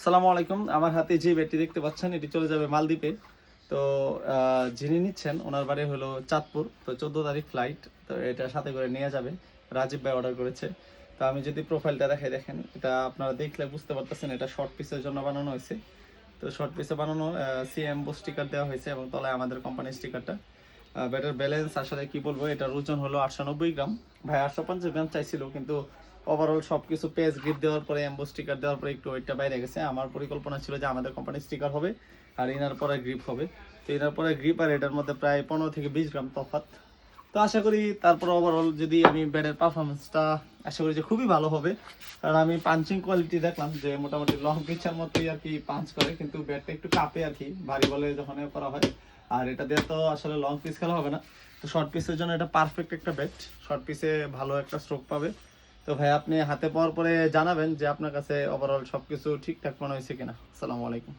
আসসালামু আলাইকুম। আমার হাতে যে ব্যাটটি দেখতে পাচ্ছেন এটি চলে যাবে মালদ্বীপে। তো যিনি নিচ্ছেন ওনার বাড়ি হলো চাঁদপুর। তো 14 তারিখ ফ্লাইট। তো এটা সাথে করে নিয়ে যাবে। রাজীব ভাই অর্ডার করেছে। তো আমি যদি প্রোফাইলটা দেখাই, দেখেন এটা আপনারা দেখলে বুঝতে পারতেছেন এটা শর্ট পিসের জন্য বানানো হয়েছে। তো শর্ট পিসে বানানো সিএমবো স্টিকার দেওয়া হয়েছে এবং তলায় আমাদের কোম্পানির স্টিকারটা। ব্যাটের ব্যালেন্স আসলে কি বলবো, এটার ওজন হলো 890 গ্রাম। ভাই 850 গ্রাম চাইছিল, কিন্তু ওভারঅল সবকিছু পেজ গ্রিপ দেওয়ার পরে এমবো স্টিকার দেওয়ার পরে একটু ওইটা বাইরে গেছে। আমার পরিকল্পনা ছিল যে আমাদের কোম্পানির স্টিকার হবে আর ইনার পরে গ্রিপ হবে। তো ইনার পরে গ্রিপ আর এটার মধ্যে প্রায় 15 থেকে 20 গ্রাম তফাৎ। তো আশা করি তারপর ওভারঅল যদি আমি ব্যাটের পারফরমেন্সটা আশা করি যে খুবই ভালো হবে। কারণ আমি পাঞ্চিং কোয়ালিটি দেখলাম যে মোটামুটি লং পিচের মতোই আর কি পাঞ্চ করে, কিন্তু ব্যাটটা একটু কাঁপে আর কি ভারী বলে যখন করা হয়। আর এটা দিয়ে তো আসলে লং পিচ খেলা হবে না। তো শর্ট পিসের জন্য এটা পারফেক্ট একটা ব্যাট। শর্ট পিসে ভালো একটা স্ট্রোক পাবে। তো ভাই আপনি হাতে পাওয়ার পরে জানাবেন যে আপনার কাছে ওভারঅল সবকিছু ঠিকঠাক মনে হয়েছে কিনা। আসসালামু আলাইকুম।